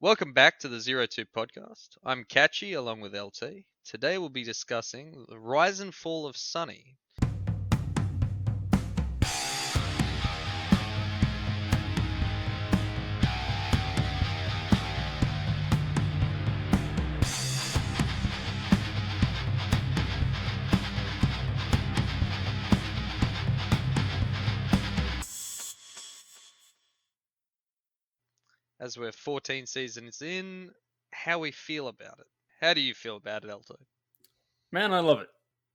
Welcome back to the Zero Two podcast. I'm Katchy along with LT. Today we'll be discussing the rise and fall of Sunny. As we're 14 seasons in, how we feel about it. How do you feel about it, LT? Man, I love it.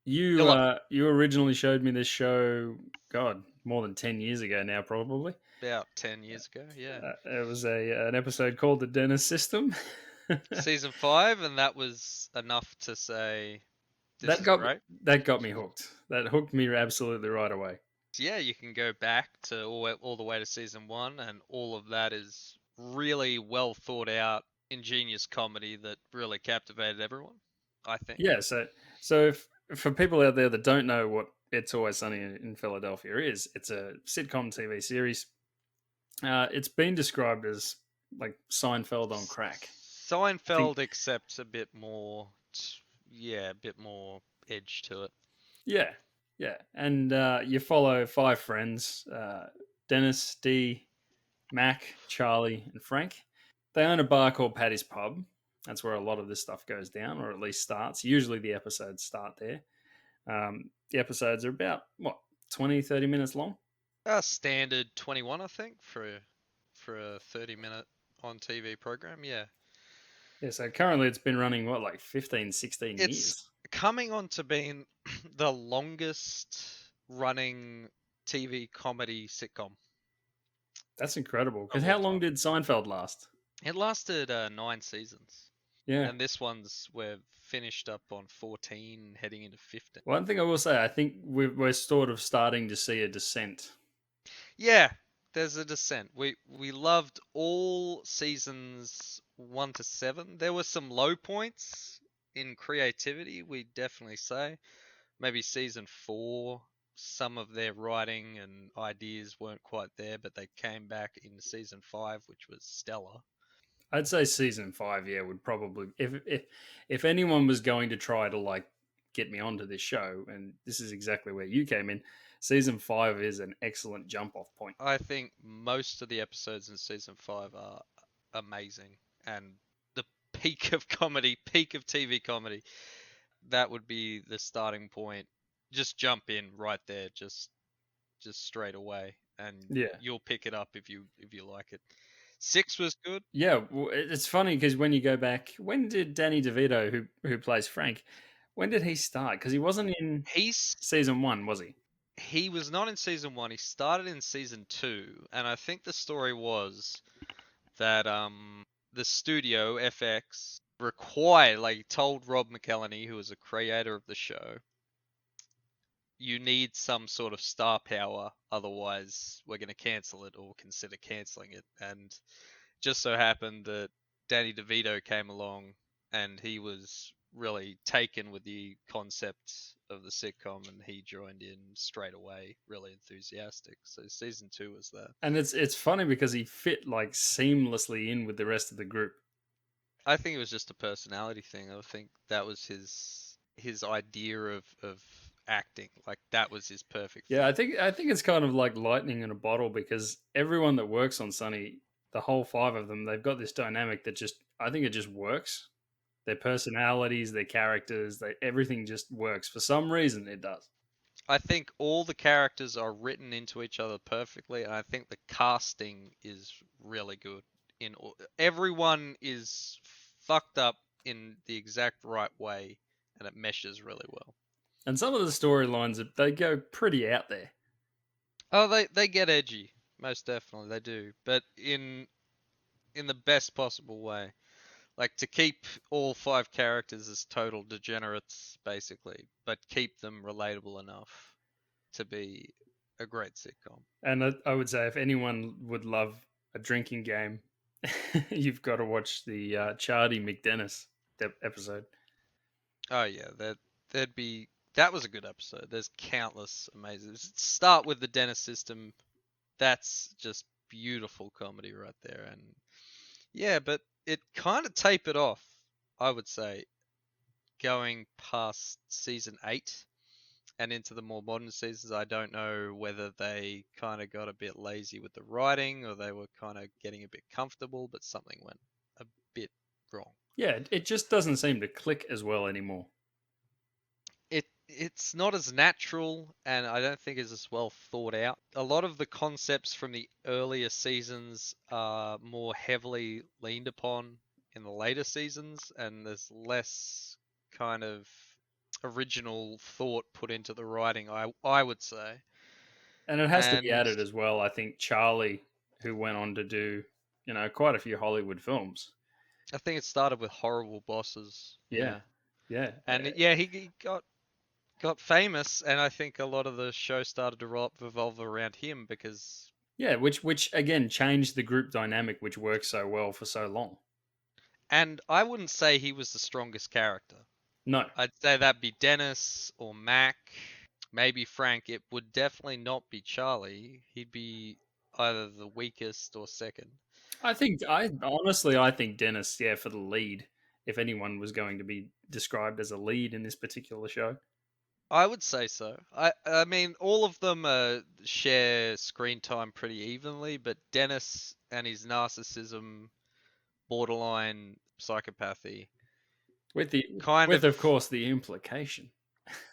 You You love it. you originally showed me this show, God, more than 10 years ago now, probably. About 10 years ago, yeah. It was an episode called "The Dennis System." Season 5, and that was enough to say, this that is got great. that got me hooked. That hooked me absolutely right away. So yeah, you can go back to all the way to season 1, and all of that is really well thought out, ingenious comedy that really captivated everyone, I think. Yeah, so if, for people out there that don't know what "It's Always Sunny in Philadelphia" is, it's a sitcom TV series. It's been described as like Seinfeld on crack. I think. Seinfeld accepts a bit more, yeah, a bit more edge to it. Yeah, yeah, and you follow five friends: Dennis, Dee, Mac, Charlie, and Frank. They own a bar called Paddy's Pub. That's where a lot of this stuff goes down, or at least starts. Usually the episodes start there. The episodes are about, what, 20, 30 minutes long? Standard 21, I think, for a 30-minute on TV program. Yeah, Yeah, so currently it's been running, what, like 15, 16 it's years? coming on to being the longest running TV comedy sitcom That's incredible. Because of how all long time. did Seinfeld last? It lasted 9 seasons, Yeah. and this one's we're finished up on 14, heading into 15. One thing I will say, I think we're sort of starting to see a descent. Yeah, there's a descent. We loved all seasons 1 to 7. There were some low points in creativity, we definitely say. Maybe season 4, some of their writing and ideas weren't quite there, but they came back in season 5, which was stellar. I'd say season five, yeah, would probably if anyone was going to try to like get me onto this show, and this is exactly where you came in. Season five is an excellent jump off point. I think most of the episodes in season 5 are amazing, and the peak of comedy, peak of TV comedy, that would be the starting point. Just jump in right there, just straight away, and Yeah, you'll pick it up if you like it. 6 was good. yeah. Well, it's funny because when you go back, when did Danny DeVito, who plays Frank, when did he start? Because he wasn't in He's season one, was he? he was not in season 1. He started in season 2, and I think the story was that the studio FX required, like, told Rob McElhenney, who was a creator of the show, you need some sort of star power, otherwise we're going to cancel it or consider canceling it. And just so happened that Danny DeVito came along, and he was really taken with the concept of the sitcom, and he joined in straight away, really enthusiastic. So season 2 was that. And it's funny because he fit like seamlessly in with the rest of the group. I think it was just a personality thing. I think that was his idea of acting. Like, that was his perfect Yeah, fit. I think it's kind of like lightning in a bottle because everyone that works on Sunny, the whole five of them, they've got this dynamic that just I think it just works. Their personalities, their characters, everything just works. For some reason it does. I think all the characters are written into each other perfectly, and I think the casting is really good. Everyone is fucked up in the exact right way, and it meshes really well. And some of the storylines they go pretty out there. Oh, they get edgy, most definitely they do, but in the best possible way. Like, to keep all 5 characters as total degenerates, basically, but keep them relatable enough to be a great sitcom. And I would say if anyone would love a drinking game, you've got to watch the Charlie McDennis episode. Oh yeah, that was a good episode. There's countless amazing. Start with the Dennis system. That's just beautiful comedy right there, and yeah, but it kind of tapered off, I would say, going past season 8 and into the more modern seasons. I don't know whether they kind of got a bit lazy with the writing or they were kind of getting a bit comfortable, but something went a bit wrong. Yeah, it just doesn't seem to click as well anymore. It's not as natural, and I don't think is as well thought out. A lot of the concepts from the earlier seasons are more heavily leaned upon in the later seasons, and there's less kind of original thought put into the writing, I would say. And it has to be And added as well. I think Charlie, who went on to do, quite a few Hollywood films. I think it started with Horrible Bosses, Yeah, yeah. yeah, And yeah, he got famous, and I think a lot of the show started to revolve around him because. yeah. Which again changed the group dynamic, which worked so well for so long. And I wouldn't say he was the strongest character. No, I'd say that'd be Dennis or Mac, maybe Frank. It would definitely not be Charlie. He'd be either the weakest or second. I think Dennis, yeah, for the lead, if anyone was going to be described as a lead in this particular show. I would say so. I mean, all of them share screen time pretty evenly, but Dennis and his narcissism, borderline psychopathy, With the kind with of of course the implication.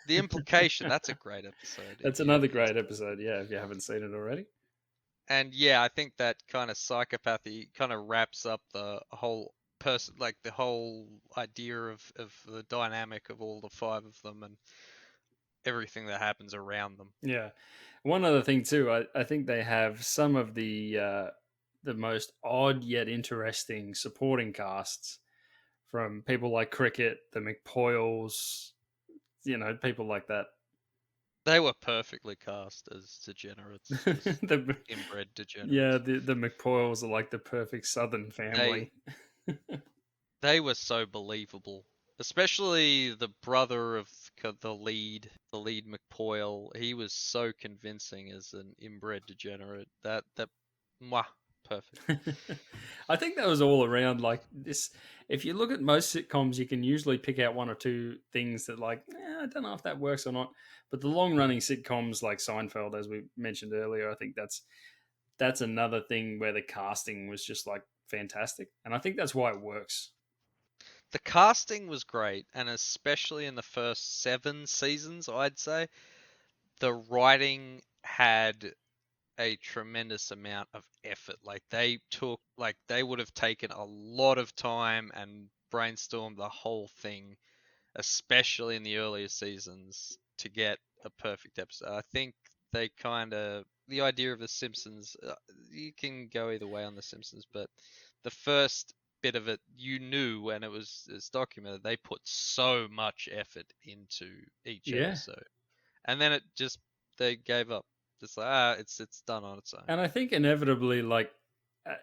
the implication. That's a great episode That's if you another haven't great considered. episode, yeah, if you haven't seen it already. And yeah, I think that kind of psychopathy kind of wraps up the whole person, like the whole idea of the dynamic of all the five of them and everything that happens around them. Yeah. One other thing too, I think they have some of the most odd yet interesting supporting casts from people like Cricket, the McPoyles, people like that. They were perfectly cast as degenerates, just the, inbred yeah, degenerates. the McPoyles are like the perfect Southern They family. they were so believable, especially the brother of the lead McPoyle. He was so convincing as an inbred degenerate. That mwah, perfect. I think that was all around like this. If you look at most sitcoms, you can usually pick out one or two things that, like, I don't know if that works or not. But the long running sitcoms like Seinfeld, as we mentioned earlier, I think that's another thing where the casting was just like fantastic, and I think that's why it works. The casting was great, and especially in the first 7 seasons, I'd say the writing had a tremendous amount of effort. Like they would have taken a lot of time and brainstormed the whole thing, especially in the earlier seasons, to get a perfect episode. I think they kind of the idea of the Simpsons. You can go either way on the Simpsons, but the first bit of it, you knew when it's documented, they put so much effort into each Yeah, episode, and then it just they gave up. It's like it's done on its own. and I think inevitably, like a,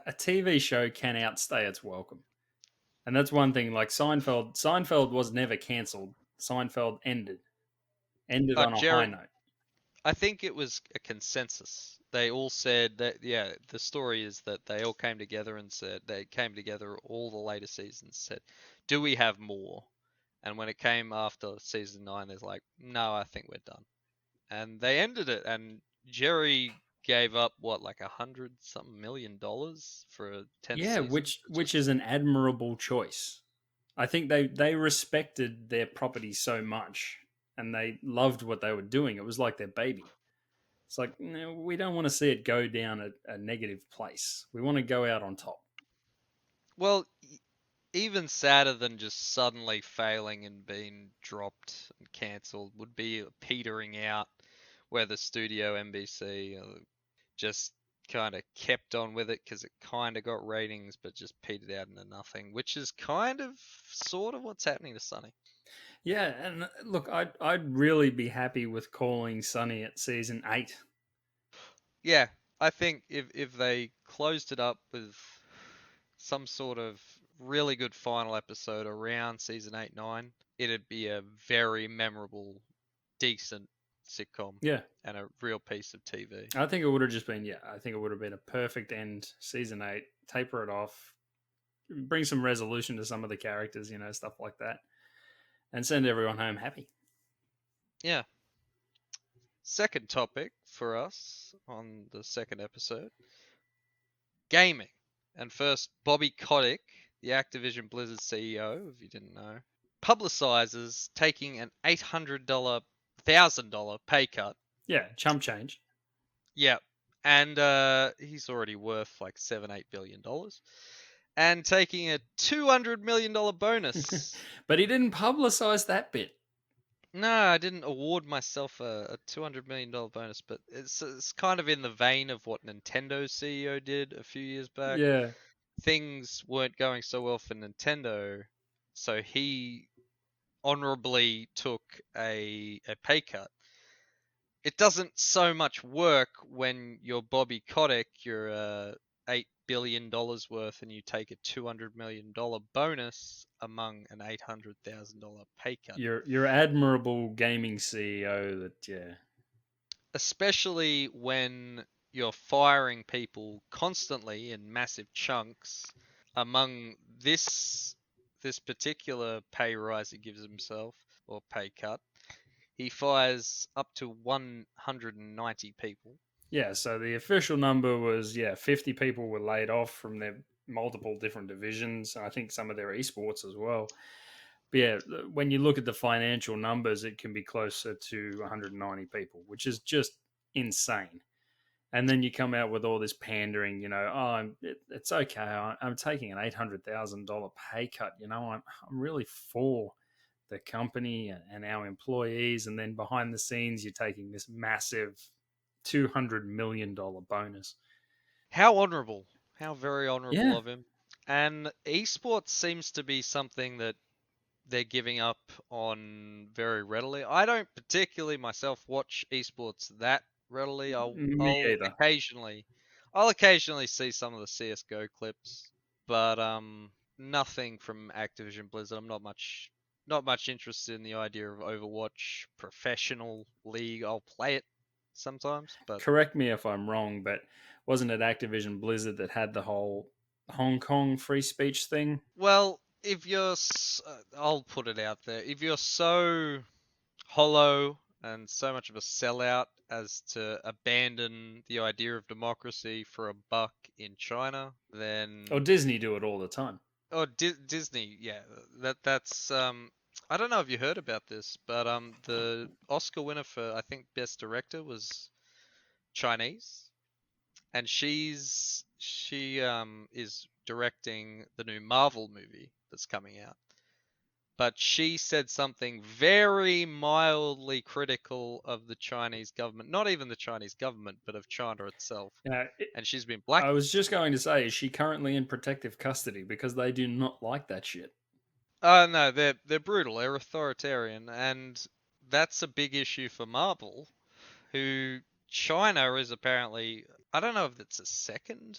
a TV show can outstay its welcome, and that's one thing. Like Seinfeld, Seinfeld was never cancelled. Seinfeld ended on a high Jerry, note. I think it was a consensus. They all said that, yeah, the story is that they all came together and said, they came together all the later seasons, said, do we have more? And when it came after season 9, they're like, no, I think we're done. And they ended it. And Jerry gave up, what, like 100 something million for a 10th Yeah, season, which which which is, is an admirable choice. I think they respected their property so much, and they loved what they were doing. It was like their baby. It's like, no, we don't want to see it go down a negative place. We want to go out on top. well, even sadder than just suddenly failing and being dropped and cancelled would be petering out where the studio NBC just kind of kept on with it because it kind of got ratings but just petered out into nothing, which is kind of sort of what's happening to Sunny. Yeah, and look, I'd really be happy with calling Sunny at season 8. Yeah, I think if they closed it up with some sort of really good final episode around season 8 9, it'd be a very memorable, decent sitcom Yeah, and a real piece of TV. I think it would have just been, yeah, I think it would have been a perfect end, season 8, taper it off, bring some resolution to some of the characters, stuff like that, and send everyone home happy. Yeah. Second topic for us on the second episode, gaming. And first, Bobby Kotick, the Activision Blizzard CEO, if you didn't know, publicizes taking an $800,000 pay cut. Yeah, chump change. Yeah. And he's already worth like $7-8 billion. And taking a $200 million bonus. But he didn't publicize that bit. No, I didn't award myself a $200 million bonus, but it's kind of in the vein of what Nintendo's CEO did a few years back. Yeah, Things weren't going so well for Nintendo, so he honorably took a pay cut. It doesn't so much work when you're Bobby Kotick, you're $8 billion worth, and you take a $200 million bonus among an $800,000 pay cut. you're admirable gaming CEO. That yeah, Especially when you're firing people constantly in massive chunks. Among this particular pay rise he gives himself, or pay cut, he fires up to 190 people. yeah. So the official number was 50 people were laid off from their multiple different divisions. I think some of their esports as well. But yeah, when you look at the financial numbers, it can be closer to 190 people, which is just insane. And then you come out with all this pandering, it's okay. I'm taking an $800,000 pay cut. I'm really for the company and our employees. And then behind the scenes, you're taking this massive $200 million bonus. How honourable. How very honourable Yeah, of him. And esports seems to be something that they're giving up on very readily. I don't particularly myself watch esports that readily. me either. I'll occasionally see some of the CS:GO clips, but nothing from Activision Blizzard. I'm not much interested in the idea of Overwatch professional league. I'll play it sometimes, but Correct me if I'm wrong, but wasn't it Activision Blizzard that had the whole Hong Kong free speech thing? well, if I'll put it out there. If you're so hollow and so much of a sellout as to abandon the idea of democracy for a buck in China, Or then Disney do it all the time. Disney, yeah, that's I don't know if you heard about this, but the Oscar winner for I think best director was Chinese, and she is directing the new Marvel movie that's coming out. But she said something very mildly critical of the Chinese government, not even the Chinese government, but of China itself. You know, And she's been I was blacklisted. just going to say, is she currently in protective custody because they do not like that shit? Oh no, they're brutal, they're authoritarian, and that's a big issue for Marvel, who China is apparently, I don't know if it's the second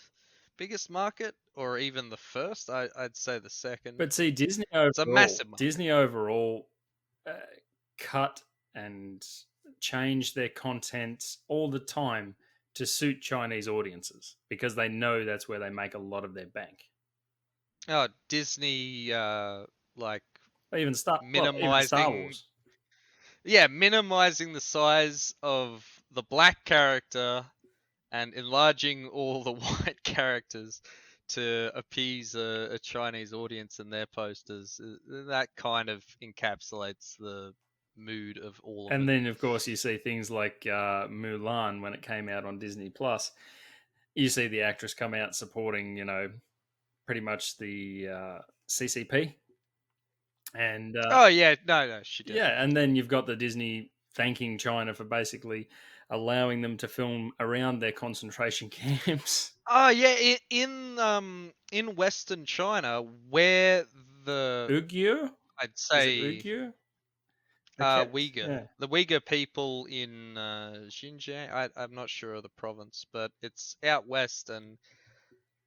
biggest market or even the first. I'd say the second. But see, Disney It's a overall, massive market. Disney overall uh, cut and change their content all the time to suit Chinese audiences because they know that's where they make a lot of their bank. Oh, Disney, like Even Star minimizing Wars. yeah, minimizing the size of the black character and enlarging all the white characters to appease a Chinese audience in their posters. That kind of encapsulates the mood of all of And it. then, of course, you see things like Mulan when it came out on Disney Plus. You see the actress come out supporting, pretty much the CCP, and Oh yeah, no, she yeah, definitely and did. then you've got the Disney thanking China for basically allowing them to film around their concentration camps. Oh yeah, in Western China, where the Uyghur, I'd is it say Uyghur? They kept, Uyghur. yeah, The Uyghur people in Xinjiang. I'm not sure of the province, but it's out west, and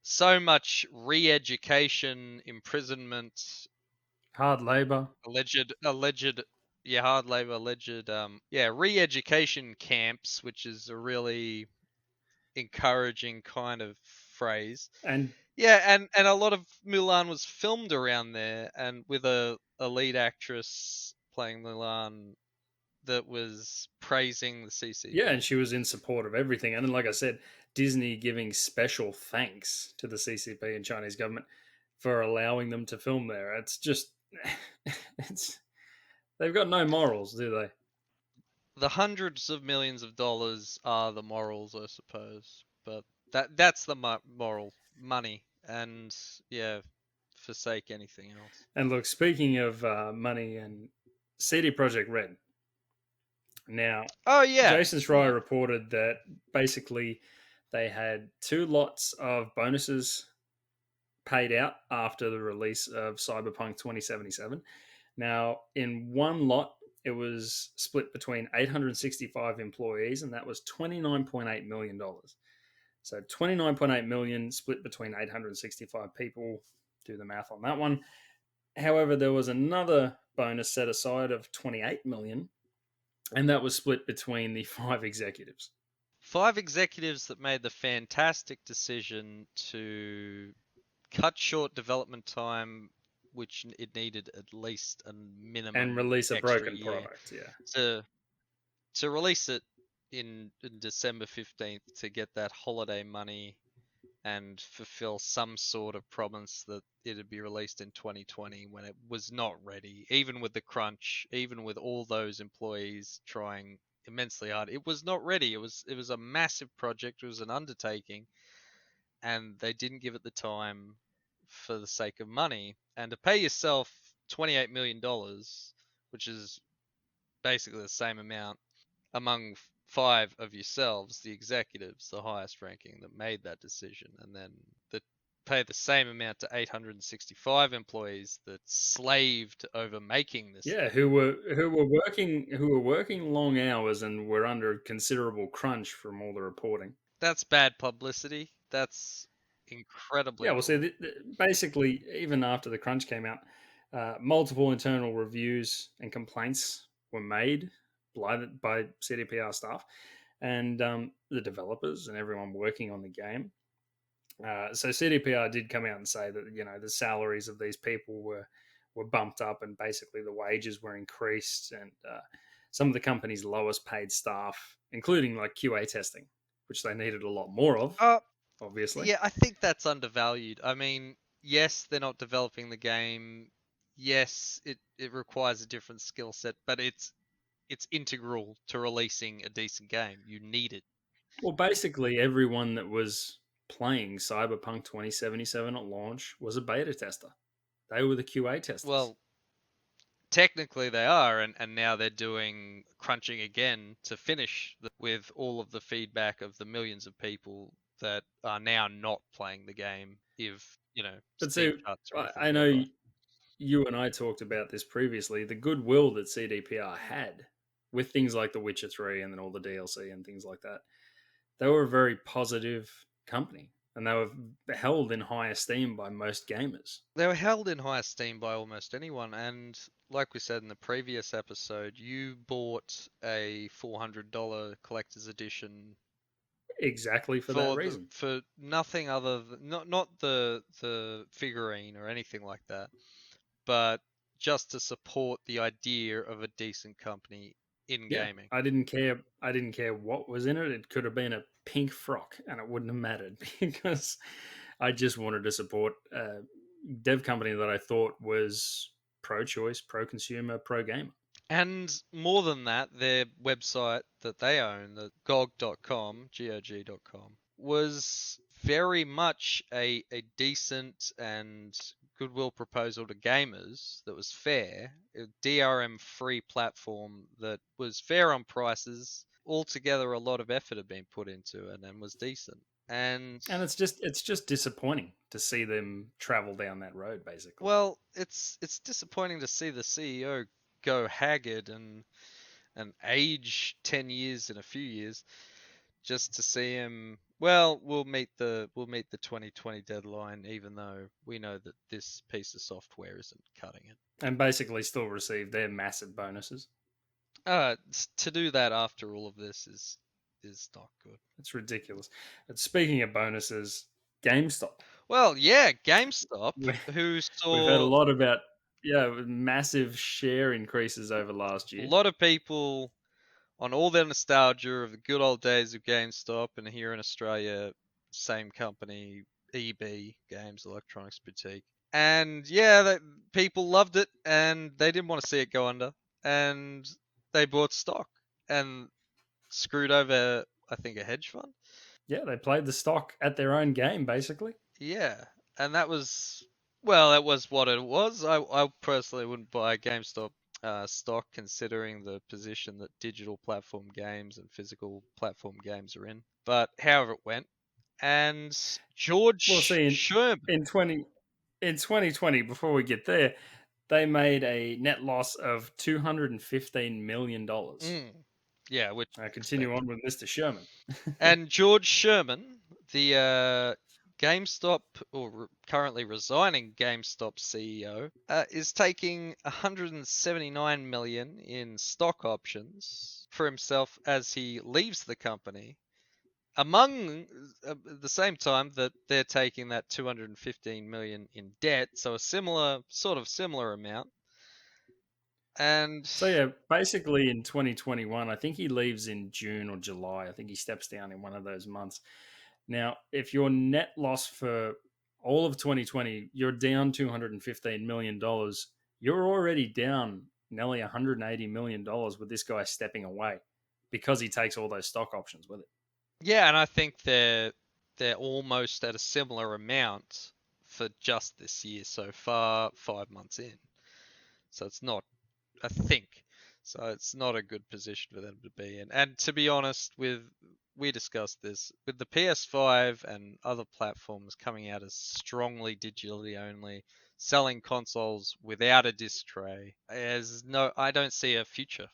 so much re-education, imprisonment, hard labor, alleged, yeah, hard labor, alleged, yeah, re-education camps, which is a really encouraging kind of phrase. and Yeah, and a lot of Mulan was filmed around there, and with a lead actress playing Mulan that was praising the Yeah, and CCP. she was in support of everything. And then, like I said, Disney giving special thanks to the CCP and Chinese government for allowing them to film there. It's just, it's they've got no morals, do they? The hundreds of millions of dollars are the morals, I suppose, but that's the moral money, and yeah, forsake anything else. And look, speaking of money and CD Projekt Red, now Oh yeah, Jason Schreier yeah. reported that basically they had two lots of bonuses paid out after the release of Cyberpunk 2077. Now, in one lot, it was split between 865 employees, and that was $29.8 million. So 29.8 million split between 865 people. Do the math on that one. However, there was another bonus set aside of 28 million, and that was split between the five executives. Five executives that made the fantastic decision to cut short development time, which it needed at least a And minimum release a extra broken year product. Yeah. to to release it in December 15th to get that holiday money and fulfill some sort of promise that it'd be released in 2020 when it was not ready. Even with the crunch, even with all those employees trying immensely hard, it was not ready. It was a massive project. It was an undertaking, and they didn't give it the time for the sake of money. And to pay yourself $28 million, which is basically the same amount among five of yourselves, the executives, the highest ranking that made that decision, and then the pay the same amount to 865 employees that slaved over making this Yeah, thing. who were working long hours and were under considerable crunch from all the reporting. That's bad publicity. That's incredibly Yeah, well, see, poor. basically, even after the crunch came out, multiple internal reviews and complaints were made by CDPR staff and the developers and everyone working on the game. So CDPR did come out and say that the salaries of these people were bumped up and basically the wages were increased and some of the company's lowest paid staff, including like QA testing, which they needed a lot more of, Uh, obviously. yeah, I think that's undervalued. I mean, yes, they're not developing the game. Yes, it requires a different skill set, but it's integral to releasing a decent game. You need it. Well, basically, everyone that was playing Cyberpunk 2077 at launch was a beta tester. They were the QA testers. Well, technically they are, and now they're doing crunching again to finish with all of the feedback of the millions of people that are now not playing the game if, But Steam see, charts or anything I go know right. you and I talked about this previously. The goodwill that CDPR had with things like The Witcher 3 and then all the DLC and things like that, they were a very positive company and they were held in high esteem by most gamers. They were held in high esteem by almost anyone, and like we said in the previous episode, you bought a $400 collector's edition Exactly for that reason. for nothing other than not the figurine or anything like that, but just to support the idea of a decent company in Yeah, gaming. I didn't care. I didn't care what was in it. It could have been a pink frock, and it wouldn't have mattered because I just wanted to support a dev company that I thought was pro-choice, pro-consumer, pro-gamer. And more than that, their website that they own, the GOG.com, GOG.com, was very much a decent and goodwill proposal to gamers that was fair, a DRM free platform that was fair on prices. Altogether, a lot of effort had been put into it and was decent. And And it's just disappointing to see them travel down that road, basically. well, it's disappointing to see the CEO go haggard and age 10 years in a few years just to see him. Well, we'll meet the 2020 deadline, even though we know that this piece of software isn't cutting it. And basically still receive their massive bonuses. To do that after all of this is not good. It's ridiculous. But speaking of bonuses, GameStop. Well, yeah, GameStop, We- who We've heard a saw lot about massive share increases over last a year. lot of people on all their nostalgia of the good old days of GameStop, and here in Australia, same company, EB Games Electronics Boutique. And yeah, people loved it, and they didn't want to see it go under, and they bought stock and screwed over, I think, a hedge fund. Yeah, they played the stock at their own game, basically. Yeah, and that was, well, that was what it was. I personally wouldn't buy GameStop stock considering the position that digital platform games and physical platform games are in. But however it went, and Well, George see, Sherman. in 2020, before we get there, they made a net loss of $215 million. Mm, yeah, which I is continue on expected. with Mr. Sherman. And George Sherman, the GameStop, or currently resigning GameStop CEO, is taking 179 million in stock options for himself as he leaves the company. Among the same time that they're taking that 215 million in debt, so a similar amount. And So yeah, basically in 2021, I think he leaves in June or July. I think he steps down in one of those months. Now, if your net loss for all of 2020, you're down $215 million, you're already down nearly $180 million with this guy stepping away because he takes all those stock options with it. yeah, and I think they're almost at a similar amount for just this year so far, 5 months in. So it's not, I think, so it's not a good position for them to be in. And to be honest, we discussed this with the PS5 and other platforms coming out as strongly digitally only, selling consoles without a disc tray. I don't see a future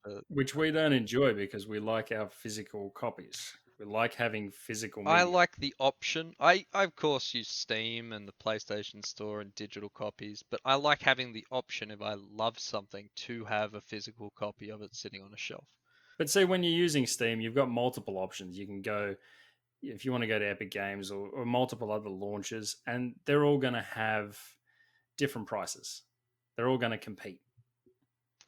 for. Which we don't enjoy because we like our physical copies. We like having physical I media. like the option. I of course use Steam and the PlayStation Store and digital copies, but I like having the option if I love something to have a physical copy of it sitting on a shelf. But see, when you're using Steam, you've got multiple options. You can go, if you want to go to Epic Games or multiple other launches, and they're all going to have different prices. They're all going to compete.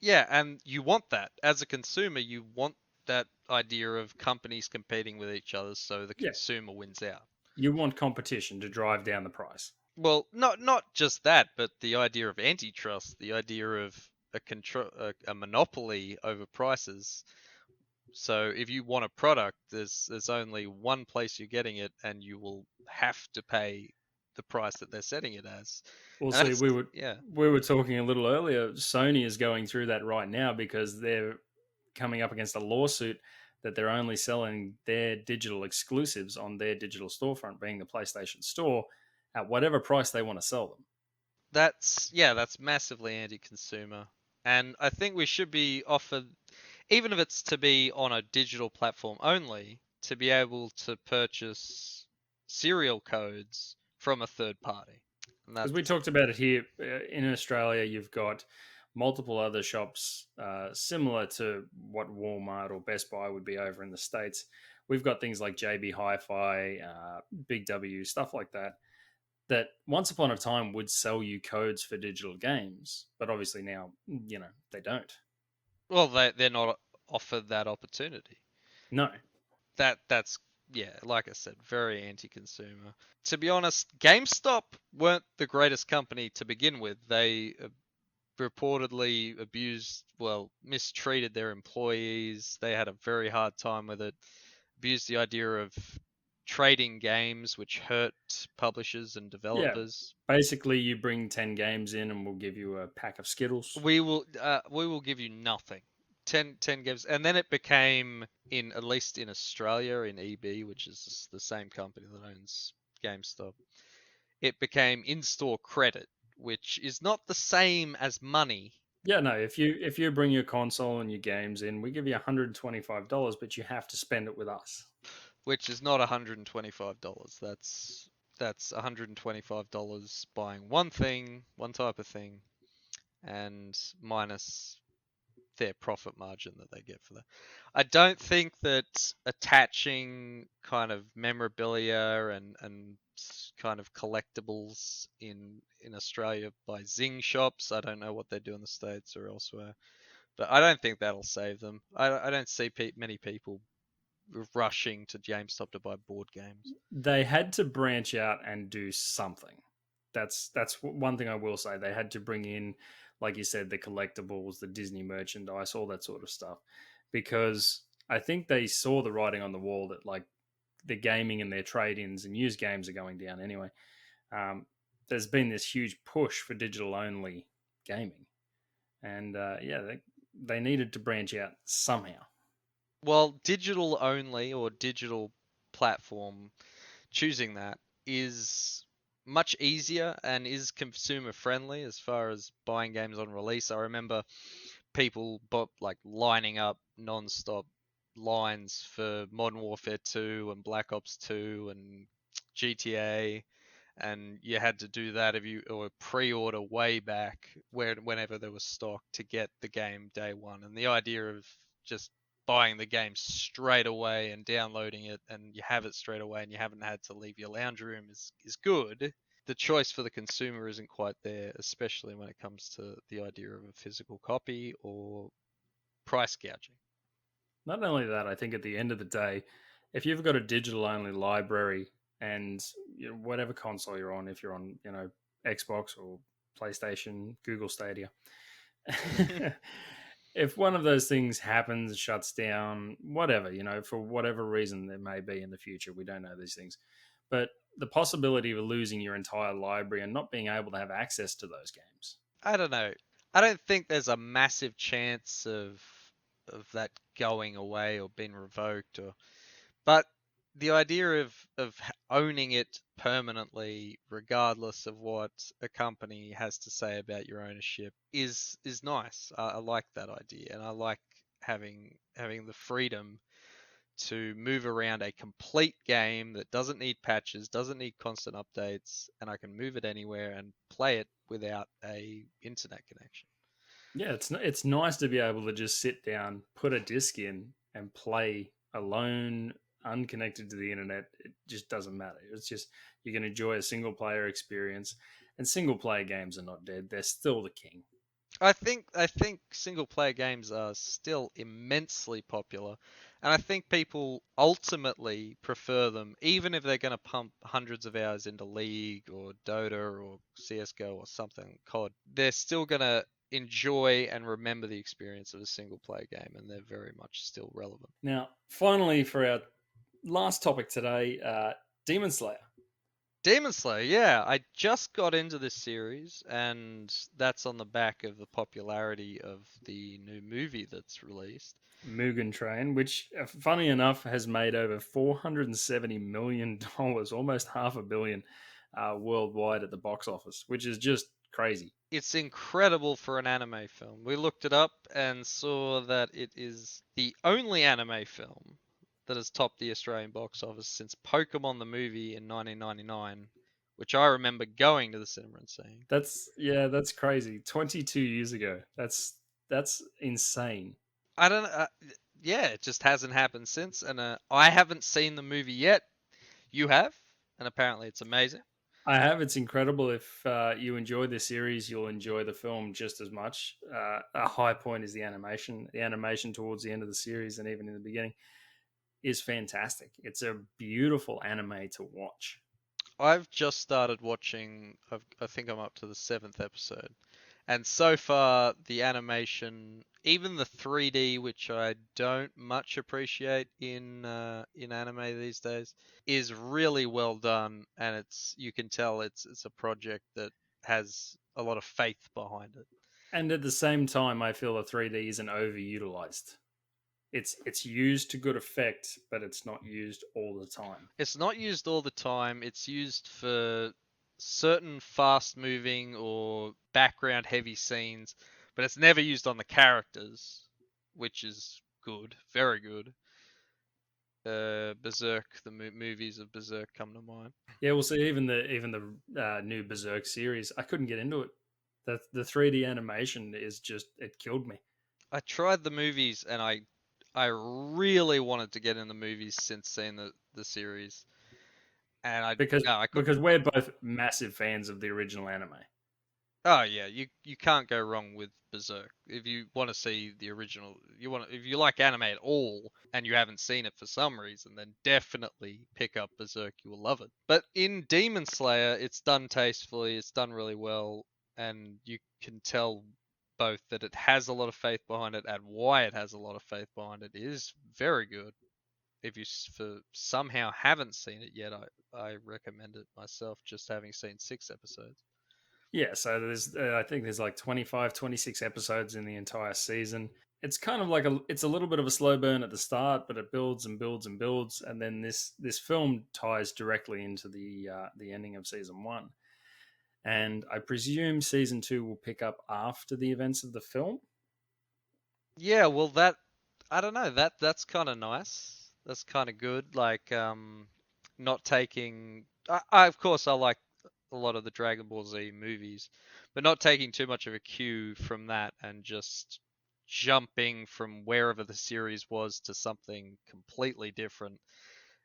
Yeah, and you want that. As a consumer, you want that idea of companies competing with each other so the Yeah, consumer wins out. you want competition to drive down the price. Well, not just that, but the idea of antitrust, the idea of a monopoly over prices. So if you want a product, there's only one place you're getting it, and you will have to pay the price that they're setting it as. Well, And see, that's, yeah, we were talking a little earlier. Sony is going through that right now because they're coming up against a lawsuit that they're only selling their digital exclusives on their digital storefront, being the PlayStation Store, at whatever price they want to sell them. that's massively anti-consumer. And I think we should be offered, even if it's to be on a digital platform only, to be able to purchase serial codes from a third party. And Because we that's talked about it here in Australia, you've got multiple other shops similar to what Walmart or Best Buy would be over in the States. We've got things like JB Hi-Fi, Big W, stuff like that, that once upon a time would sell you codes for digital games, but obviously now, they don't. well, they're not offered that opportunity. No. That's yeah, like I said, very anti-consumer. To be honest, GameStop weren't the greatest company to begin with. They reportedly abused, well, mistreated their employees. They had a very hard time with it. Abused the idea of trading games, which hurt publishers and Yeah. developers. Basically, you bring 10 games in and we'll give you a pack of Skittles. We will give you nothing. 10 games, and then it became, in at least in Australia, in EB, which is the same company that owns GameStop, it became in-store credit, which is not the same as money, Yeah, no. If you bring your console and your games in, we give you $125, but you have to spend it with us. which is not $125. That's $125 buying one thing, one type of thing, and minus their profit margin that they get for that. I don't think that attaching kind of memorabilia and kind of collectibles in Australia by Zing shops. I don't know what they do in the States or elsewhere, but I don't think that'll save them. I don't see many people rushing to GameStop to buy board games. They had to branch out and do something. That's one thing I will say. They had to bring in, like you said, the collectibles, the Disney merchandise, all that sort of stuff, because I think they saw the writing on the wall that like the gaming and their trade-ins and used games are going down anyway. Um, there's been this huge push for digital only gaming, and yeah, they needed to branch out somehow. Well, digital only or digital platform, choosing that is much easier and is consumer friendly as far as buying games on release. I remember people like lining up non-stop lines for Modern Warfare 2 and Black Ops 2 and GTA, and you had to do that if you or pre-order way back whenever there was stock to get the game day one. And the idea of just buying the game straight away and downloading it and you have it straight away and you haven't had to leave your lounge room is good. The choice for the consumer isn't quite there, especially when it comes to the idea of a physical copy or price gouging. Not only that, I think at the end of the day, if you've got a digital only library and whatever console you're on, if you're on Xbox or PlayStation, Google Stadia, if one of those things happens, shuts down, whatever, for whatever reason there may be in the future, we don't know these things, but the possibility of losing your entire library and not being able to have access to those games. I don't know. I don't think there's a massive chance of that going away or being revoked or but the idea of owning it permanently regardless of what a company has to say about your ownership is nice. I like that idea and I like having the freedom to move around a complete game that doesn't need patches, doesn't need constant updates, and I can move it anywhere and play it without a internet connection. Yeah, it's nice to be able to just sit down, put a disc in, and play alone, unconnected to the internet. It just doesn't matter. It's just you can enjoy a single player experience, and single player games are not dead. They're still the king. I think single player games are still immensely popular, and I think people ultimately prefer them, even if they're going to pump hundreds of hours into League or Dota or CS:GO or something COD. They're still going to enjoy and remember the experience of a single player game, and they're very much still relevant. Now, finally, for our last topic today, Demon Slayer. Demon Slayer, yeah, I just got into this series, and that's on the back of the popularity of the new movie that's released. Mugen Train, which, funny enough, has made over $470 million, almost half a billion, worldwide at the box office, which is just crazy. It's incredible for an anime film. We looked it up and saw that it is the only anime film that has topped the Australian box office since Pokemon the movie in 1999, which I remember going to the cinema and seeing. That's crazy. 22 years ago. That's insane. I don't know. Yeah, it just hasn't happened since, and I haven't seen the movie yet. You have, and apparently it's amazing. I have. It's incredible. If you enjoy the series, you'll enjoy the film just as much. A high point is the animation. The animation towards the end of the series and even in the beginning is fantastic. It's a beautiful anime to watch. I've just started watching. I think I'm up to the seventh episode, and so far the animation, even the 3D, which I don't much appreciate in anime these days, is really well done, and it's you can tell it's a project that has a lot of faith behind it. And at the same time, I feel the 3D isn't overutilized. It's used to good effect, but it's not used all the time. It's not used all the time. It's used for certain fast moving or background heavy scenes, but it's never used on the characters, which is good, very good. Berserk, the movies of Berserk come to mind. Yeah, we'll see. Even the new Berserk series, I couldn't get into it. The 3D animation is just it killed me. I tried the movies and I really wanted to get in the movies since seeing the series. and I because no, I couldn't. because we're both massive fans of the original anime. Oh yeah, you can't go wrong with Berserk. If you want to see the original, if you like anime at all and you haven't seen it for some reason, then definitely pick up Berserk. You will love it. But in Demon Slayer, it's done tastefully, it's done really well, and you can tell both that it has a lot of faith behind it and why it has a lot of faith behind it. It is very good. If you for somehow haven't seen it yet, I recommend it myself, just having seen 6 episodes. Yeah, so there's I think there's like 25, 26 episodes in the entire season. It's kind of like it's a little bit of a slow burn at the start, but it builds and builds and builds, and then this film ties directly into the ending of season one. And I presume season two will pick up after the events of the film. Yeah, well, that I don't know. That's kind of nice. That's kind of good. Like, not taking. I of course I like a lot of the Dragon Ball Z movies, but not taking too much of a cue from that and just jumping from wherever the series was to something completely different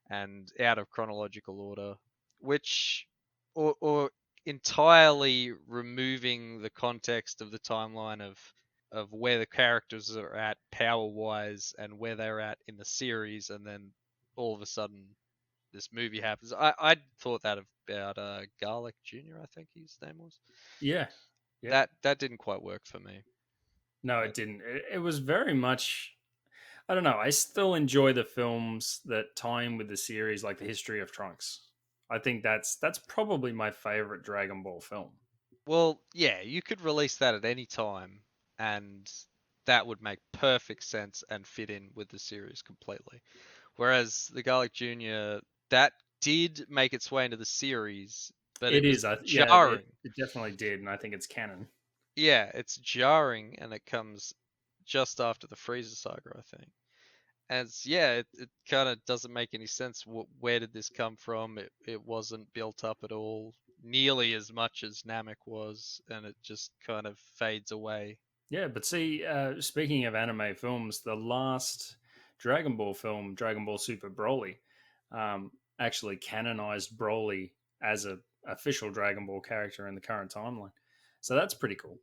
and out of chronological order, which or entirely removing the context of the timeline of where the characters are at power wise and where they're at in the series, and then all of a sudden this movie happens. I thought that about Garlic Jr. I think his name was. Yeah, yeah. That didn't quite work for me. No, But it didn't. It was very much. I don't know. I still enjoy the films that tie in with the series, like the History of Trunks. I think that's probably my favorite Dragon Ball film. well, yeah, you could release that at any time, and that would make perfect sense and fit in with the series completely. Whereas the Garlic Jr., that did make its way into the series, but It it was is. Yeah, jarring. it definitely did, and I think it's canon. Yeah, it's jarring, and it comes just after the Freezer saga, I think. And yeah, it kind of doesn't make any sense. Where did this come from? It wasn't built up at all, nearly as much as Namek was, and it just kind of fades away. Yeah, but see, speaking of anime films, the last Dragon Ball film, Dragon Ball Super Broly, um, actually canonized Broly as a official Dragon Ball character in the current timeline. So that's pretty cool.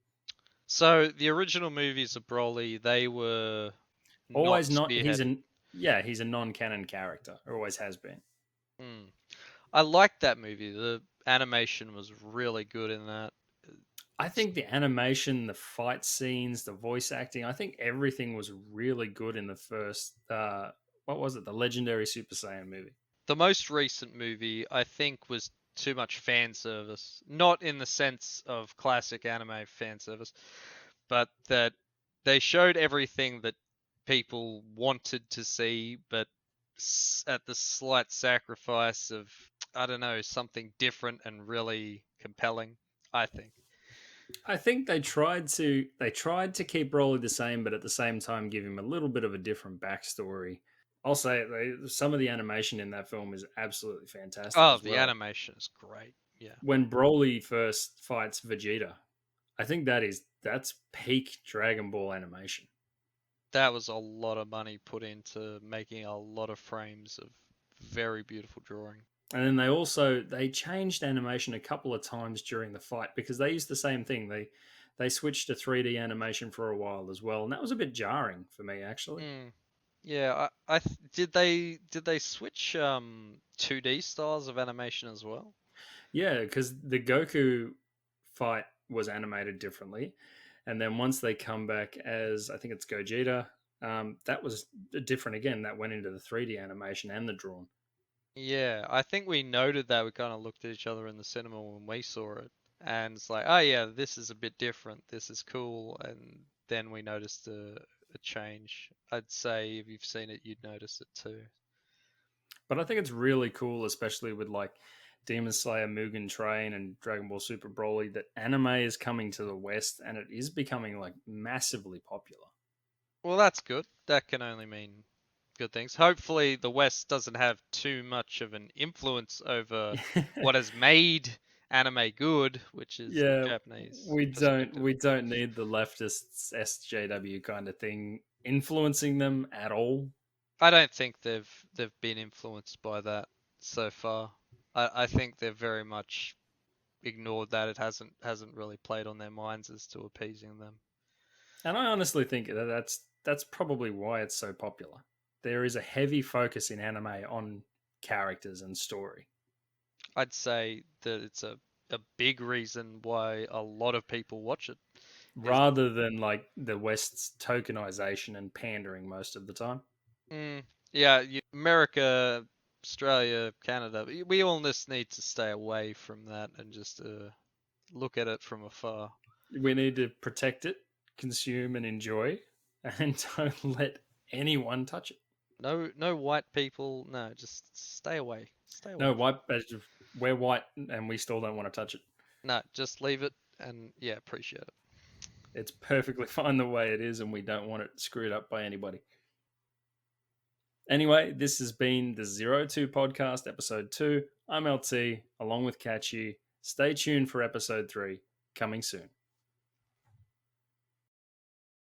So the original movies of Broly, they were not Always not. He's spearheaded. an Yeah, he's a non-canon character. Or always has been. Mm. I liked that movie. The animation was really good in that. I It's think the animation, the fight scenes, the voice acting, I think everything was really good in the first. What was it? The legendary Super Saiyan movie. the most recent movie, I think, was too much fan service. Not in the sense of classic anime fan service, but that they showed everything that people wanted to see, but at the slight sacrifice of, I don't know, something different and really compelling, I think. I think they tried to keep Broly the same, but at the same time give him a little bit of a different backstory. I'll say some of the animation in that film is absolutely fantastic Oh, as the well. animation is great. Yeah. When Broly first fights Vegeta, I think that's peak Dragon Ball animation. That was a lot of money put into making a lot of frames of very beautiful drawing. And then they changed animation a couple of times during the fight because they used the same thing. They switched to 3D animation for a while as well, and that was a bit jarring for me actually. Mm. Yeah, did they switch 2D styles of animation as well? Yeah, because the Goku fight was animated differently, and then once they come back as I think it's Gogeta, that was different again. That went into the 3D animation and the drawn. Yeah, I think we noted that. We kind of looked at each other in the cinema when we saw it, and it's like, oh yeah, this is a bit different. This is cool, and then we noticed a change. I'd say if you've seen it, you'd notice it too. But I think it's really cool, especially with like Demon Slayer, Mugen Train, and Dragon Ball Super Broly, that anime is coming to the West and it is becoming like massively popular. Well, that's good. That can only mean good things. Hopefully, the West doesn't have too much of an influence over what has made anime good, which is the Yeah, Japanese we don't perspective. we don't need the leftists SJW kind of thing influencing them at all. I don't think they've been influenced by that so far. I think they've very much ignored that. It hasn't really played on their minds as to appeasing them. And I honestly think that that's probably why it's so popular. There is a heavy focus in anime on characters and story. I'd say that it's a big reason why a lot of people watch it. Is Rather than like the West's tokenization and pandering most of the time. yeah, America, Australia, Canada. We all just need to stay away from that and just look at it from afar. We need to protect it, consume and enjoy, and don't let anyone touch it. No white people. No, just stay away. Stay No, away. white. We're white, and we still don't want to touch it. No, just leave it and yeah, appreciate it. It's perfectly fine the way it is, and we don't want it screwed up by anybody. Anyway, this has been the 02 podcast, episode 2. I'm LT, along with Katchy. Stay tuned for episode 3, coming soon.